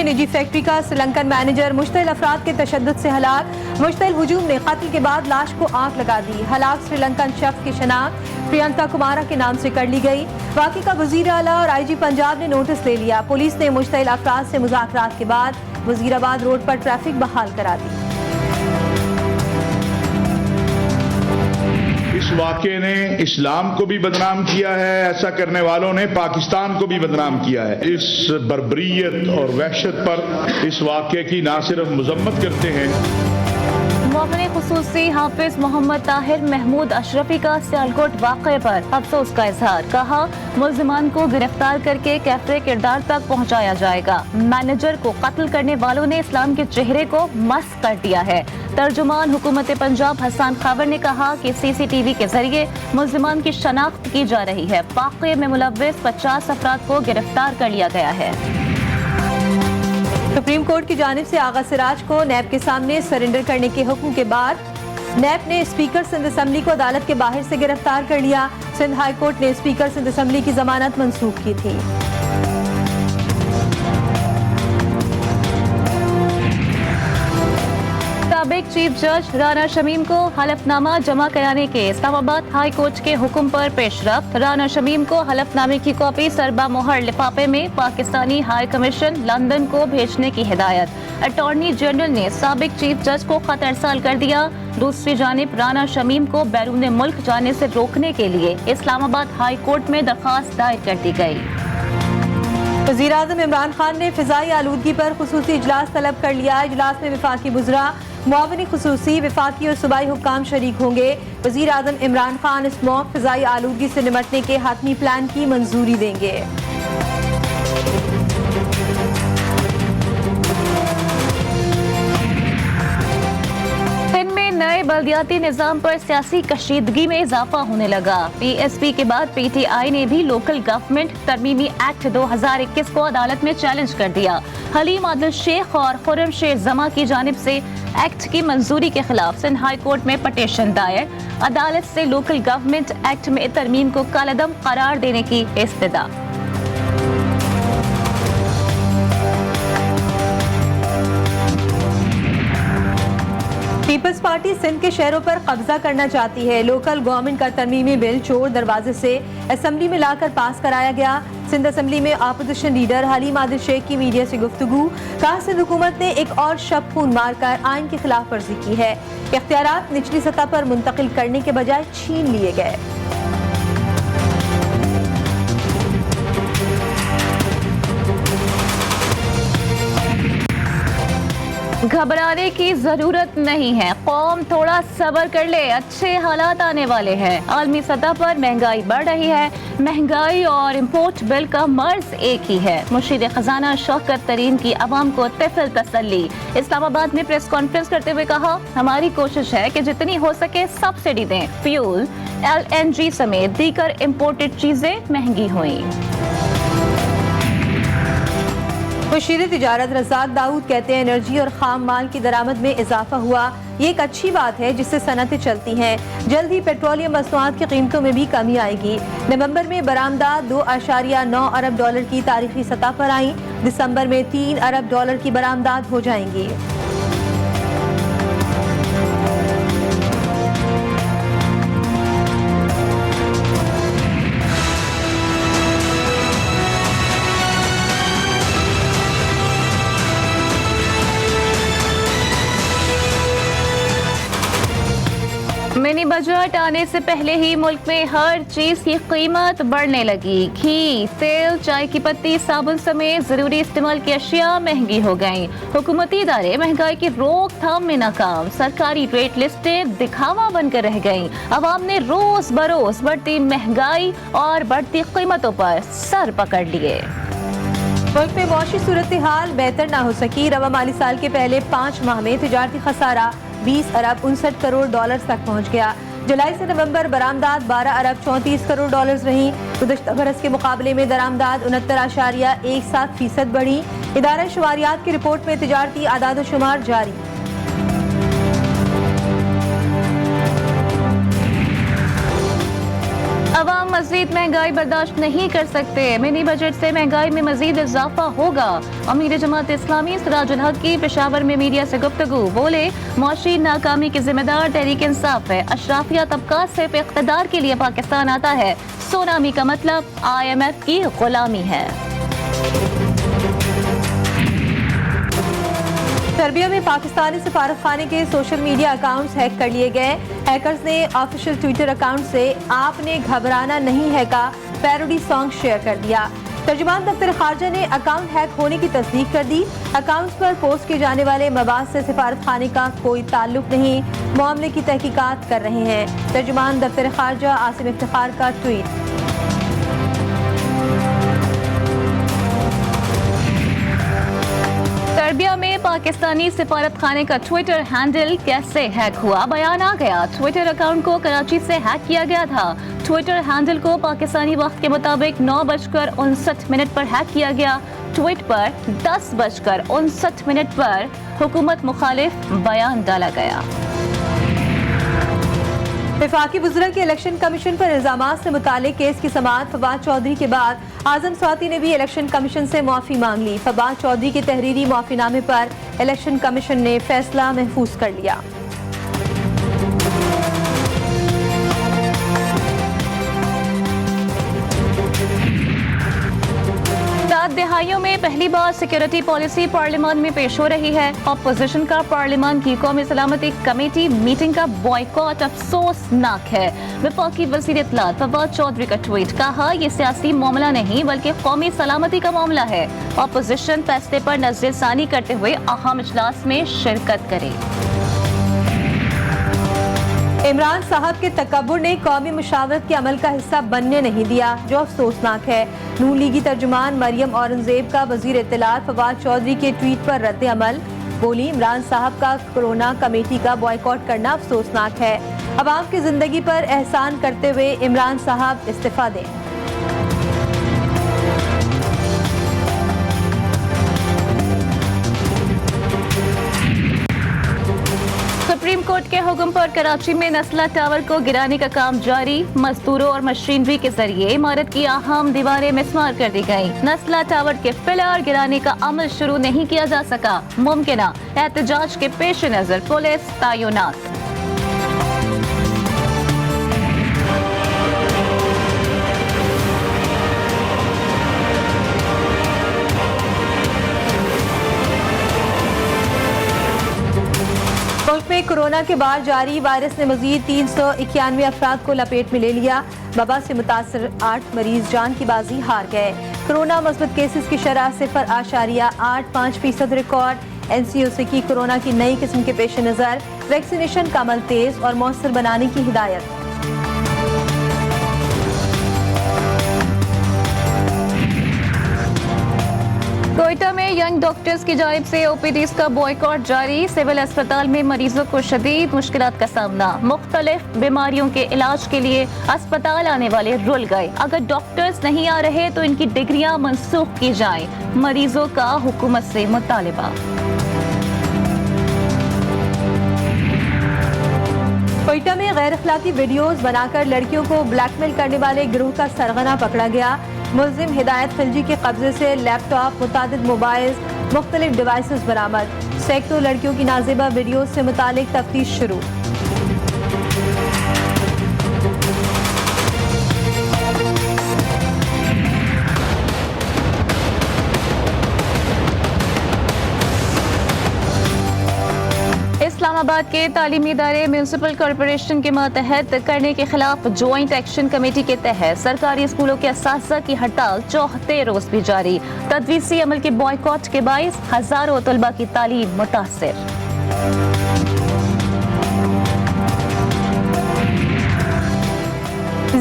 निजी फैक्ट्री का श्रीलंकन मैनेजर मुश्तइल अफराद के तशद्दुद से हलाक। मुश्तइल हुजूम ने कत्ल के बाद लाश को आग लगा दी। हलाक श्रीलंकन शख्स की शनाख्त प्रियंका कुमारा के नाम से कर ली गई। वाक़ई का वज़ीर आला और IG पंजाब ने नोटिस ले लिया। पुलिस ने मुश्तइल अफराद से मुज़ाकरात के बाद वज़ीराबाद रोड पर ट्रैफिक बहाल करा दी। इस वाक़े ने इस्लाम को भी बदनाम किया है, ऐसा करने वालों ने पाकिस्तान को भी बदनाम किया है। इस बर्बरियत और वहशत पर इस वाक़े की ना सिर्फ मज़म्मत करते हैं। मुअव्विन खुसूसी हाफिज मोहम्मद ताहिर महमूद अशरफी का सियालकोट वाक़े पर अफसोस का इजहार। कहा, मुल्ज़िमान को गिरफ्तार करके कैफरे किरदार तक पहुँचाया जाएगा। मैनेजर को कत्ल करने वालों ने इस्लाम के चेहरे को मस्क कर दिया है। तर्जुमान हुकूमत पंजाब हसन खाबर ने कहा कि CCTV के जरिए मुल्ज़िमान की शनाख्त की जा रही है। वाक़े में मुलव्विस 50 अफराद को गिरफ्तार कर लिया गया है। सुप्रीम कोर्ट की जानिब से आगा सिराज को नैब के सामने सरेंडर करने के हुक्म के बाद नैब ने स्पीकर सिंध असम्बली को अदालत के बाहर से गिरफ्तार कर लिया। सिंध हाई कोर्ट ने स्पीकर सिंध असम्बली की जमानत मंसूख की थी। साबिक चीफ जज राना शमीम को हलफनामा जमा कराने के इस्लामाबाद हाई कोर्ट के हुक्म पर पेशरफ्त। राना शमीम को हलफनामे की कॉपी सरबा मोहर लिफाफे में पाकिस्तानी हाई कमीशन लंदन को भेजने की हिदायत। अटॉर्नी जनरल ने साबिक चीफ जज को खत अरसाल कर दिया। दूसरी जानिब राना शमीम को बैरून मुल्क जाने से रोकने के लिए इस्लामाबाद हाई कोर्ट में दरखास्त दायर कर दी गई। वज़ीर-ए-आज़म इमरान खान ने फ़िज़ाई आलूदगी पर खुसूसी इजलास तलब कर लिया। इजलास में वफाकी बुज़रा, मुआविन खुसूसी, वफाकी और सूबाई हुक्काम शरीक होंगे। वज़ीर-ए-आज़म इमरान खान इस मौके फ़िज़ाई आलूदगी से निपटने के हातमी प्लान की मंजूरी देंगे। नए बल्दियाती निजाम पर सियासी कशीदगी में इजाफा होने लगा। PSP के बाद PTI ने भी लोकल गवर्नमेंट तरमीमी एक्ट 2021 को अदालत में चैलेंज कर दिया। हलीम आदिल शेख और खुर्रम शेर जमा की जानिब से एक्ट की मंजूरी के खिलाफ सिंध हाई कोर्ट में पटिशन दायर। अदालत से लोकल गवर्नमेंट एक्ट में तरमीम को कालअदम करार देने की इस्तदा। पीपल्स पार्टी सिंध के शहरों पर कब्जा करना चाहती है। लोकल गवर्नमेंट का तरमीमी बिल चोर दरवाजे से असेंबली में लाकर पास कराया गया। सिंध असेंबली में अपोजिशन लीडर हलीम आदिल शेख की मीडिया से गुफ्तगू। कहा, सिंध हुकूमत ने एक और शब खून मारकर आइन की खिलाफ वर्जी की है। इख्तियारात निचली सतह पर मुंतकिल करने के बजाय छीन लिए गए। घबराने की जरूरत नहीं है, कौम थोड़ा सब्र कर ले, अच्छे हालात आने वाले हैं। आलमी सतह पर महंगाई बढ़ रही है। महंगाई और इम्पोर्ट बिल का मर्ज एक ही है। मुशीर खजाना शौकत तरीन की आवाम को तिफल तसल्ली। इस्लामाबाद में प्रेस कॉन्फ्रेंस करते हुए कहा, हमारी कोशिश है कि जितनी हो सके सब्सिडी दें। फ्यूल, LNG समेत दीगर इम्पोर्टेड चीजें महंगी हुई। मुशीर तिजारत रज़ाक दाऊद कहते हैं, एनर्जी और खाम माल की दरामद में इजाफा हुआ। ये एक अच्छी बात है जिससे सनतें चलती हैं। जल्द ही पेट्रोलियम मसनूआत की कीमतों में भी कमी आएगी। नवंबर में बरामदात $2.9 अरब की तारीखी सतह पर आई। दिसंबर में $3 अरब की बरामदात हो जाएंगी। मिनी बजट आने से पहले ही मुल्क में हर चीज की कीमत बढ़ने लगी। घी, तेल, चाय की पत्ती, साबुन समेत जरूरी इस्तेमाल की अशिया महंगी हो गईं। हुकूमती इदारे महंगाई की रोकथाम में नाकाम। सरकारी रेट लिस्टें दिखावा बनकर रह गईं। अवाम ने रोज बरोज बढ़ती महंगाई और बढ़ती कीमतों पर सर पकड़ लिए। मुल्क में मौशी सूरत हाल बेहतर ना हो सकी। रवा माली साल के पहले 5 माह में तिजारती खसारा $20 अरब 59 करोड़ तक पहुँच गया। जुलाई से नवंबर बरामदात $12 अरब 34 करोड़ रही। गुज़श्ता बरस के मुकाबले में दरामदात 69.17% बढ़ी। इदारा शुमारियात की रिपोर्ट में तिजारती आदाद व शुमार जारी। अवाम मजीद महंगाई बर्दाश्त नहीं कर सकते, मिनी बजट से महंगाई में मजीद इजाफा होगा। अमीर जमात इस्लामी सिराजुल हक की पेशावर में मीडिया से गुफ्तगू, बोले मौशी नाकामी की जिम्मेदार तहरीक इंसाफ है। अशराफिया तबका सिर्फ इख्तिदार के लिए पाकिस्तान आता है, सोनामी का मतलब IMF की गुलामी है। सर्बिया में पाकिस्तानी सफारत खाने के सोशल मीडिया अकाउंट्स हैक कर लिए गए। हैकर्स ने ऑफिशियल ट्विटर अकाउंट से आपने घबराना नहीं है का पैरोडी सॉन्ग शेयर कर दिया। तर्जुमान दफ्तर खारजा ने अकाउंट हैक होने की तस्दीक कर दी। अकाउंट्स पर पोस्ट किए जाने वाले मवाद से सफारत खाने का कोई ताल्लुक नहीं, मामले की तहकीकात कर रहे हैं। तर्जुमान दफ्तर खारजा आसिम इफ्तिखार का ट्वीट। सर्बिया में पाकिस्तानी सिफारत खाने का ट्विटर हैंडल कैसे हैक हुआ, बयान आ गया। ट्विटर अकाउंट को कराची से हैक किया गया था। ट्विटर हैंडल को पाकिस्तानी वक्त के मुताबिक 9:59 पर हैक किया गया। ट्वीट पर 10:59 पर हुकूमत मुखालिफ बयान डाला गया। वफाकी वज़रा के इलेक्शन कमीशन पर इल्जामात से मुतालिक केस की समाअत फवाद चौधरी के बाद आजम स्वाति ने भी इलेक्शन कमीशन से माफी मांग ली। फवाद चौधरी के तहरीरी माफीनामे पर इलेक्शन कमीशन ने फैसला महफूज कर लिया। 7 दहाइयों में पहली बार सिक्योरिटी पॉलिसी पार्लियामान में पेश हो रही है। अपोजिशन का पार्लियामान की कौमी सलामती कमेटी मीटिंग का बॉयकॉट अफसोसनाक है। वफाकी वज़ीर इत्तलात फवाद चौधरी का ट्वीट, कहा यह सियासी मामला नहीं बल्कि कौमी सलामती का मामला है। अपोजिशन फैसले पर नज़रसानी करते हुए अहम इजलास में शिरकत करे। इमरान साहब के तकब्बुर ने कौमी मुशावरत के अमल का हिस्सा बनने नहीं दिया, जो अफसोसनाक है। नून लीगी तर्जुमान मरियम औरंगजेब का वजीर इत्तलात फवाद चौधरी के ट्वीट पर रद्द अमल, बोली इमरान साहब का कोरोना कमेटी का बॉयकॉट करना अफसोसनाक है। अवाम की जिंदगी पर एहसान करते हुए इमरान साहब इस्तीफा दें। सुप्रीम कोर्ट के हुक्म पर कराची में नस्ला टावर को गिराने का काम जारी। मजदूरों और मशीनरी के जरिए इमारत की अहम दीवारें मिसमार कर दी गयी। नस्ला टावर के पिलर गिराने का अमल शुरू नहीं किया जा सका। मुमकिना एहतजाज के पेश नजर पुलिस तैनात। मुल्क में कोरोना के बाद जारी वायरस ने मजीद 391 अफराद को लपेट में ले लिया। वबा से मुतासर 8 मरीज जान की बाजी हार गए। कोरोना मस्बत केसेस की शरह 0.85% रिकॉर्ड। NCOC की कोरोना की नई किस्म के पेश नज़र वैक्सीनेशन का अमल तेज और मौसर बनाने की हिदायत। कोयटा में यंग डॉक्टर्स की जानिब से OPDs का बॉयकॉट जारी। सिविल अस्पताल में मरीजों को शदीद मुश्किलात का सामना। मुख्तलिफ बीमारियों के इलाज के लिए अस्पताल आने वाले रुल गए। अगर डॉक्टर्स नहीं आ रहे तो इनकी डिग्रियां मनसूख की जाएं। मरीजों का हुकूमत से मुतालिबा। कोयटा में गैर अखलाकी वीडियोस बनाकर लड़कियों को ब्लैकमेल करने वाले गिरोह का सरगना पकड़ा गया। मुल्जिम हिदायत खिलजी के कब्जे से लैपटॉप, मुतादिद मोबाइल, मुख्तलिफ डिवाइसेस बरामद। सैकड़ों लड़कियों की नाज़ेबा वीडियो से मुतालिक तफ्तीश शुरू। इस्लामाबाद के तालीमी इदारे म्यूनसिपल कॉरपोरेशन के मातहत करने के खिलाफ ज्वाइंट एक्शन कमेटी के तहत सरकारी स्कूलों के असातिज़ा की हड़ताल चौथे रोज भी जारी। तदरीसी अमल के बॉयकॉट के बाइस हजारों तलबा की तालीम मुतासिर।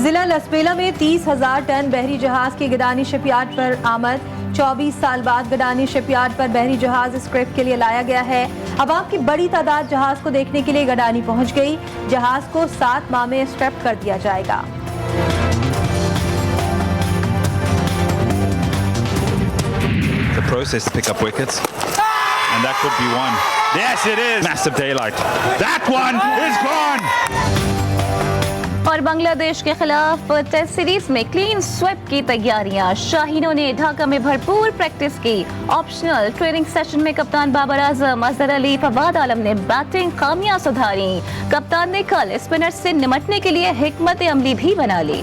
जिला लसबेला में 30,000 टन बहरी जहाज की गडानी शिपयार्ड पर आमद। 24 साल बाद गडानी शिपयार्ड पर बहरी जहाज स्क्रैप के लिए लाया गया है। अवाम की बड़ी तादाद जहाज को देखने के लिए गडानी पहुंच गई। जहाज को 7 माह में स्क्रैप कर दिया जाएगा। The process to pick up wickets, and that could be one. Yes, it is. Massive daylight. That one is gone. और बांग्लादेश के खिलाफ टेस्ट सीरीज में क्लीन स्वीप की तैयारियां। शाहीनों ने ढाका में भरपूर प्रैक्टिस की। ऑप्शनल ट्रेनिंग सेशन में कप्तान बाबर आजम, अजहर अली, फवाद आलम ने बैटिंग खामियां सुधारी। कप्तान ने कल स्पिनर से निमटने के लिए हिकमत अमली भी बना ली।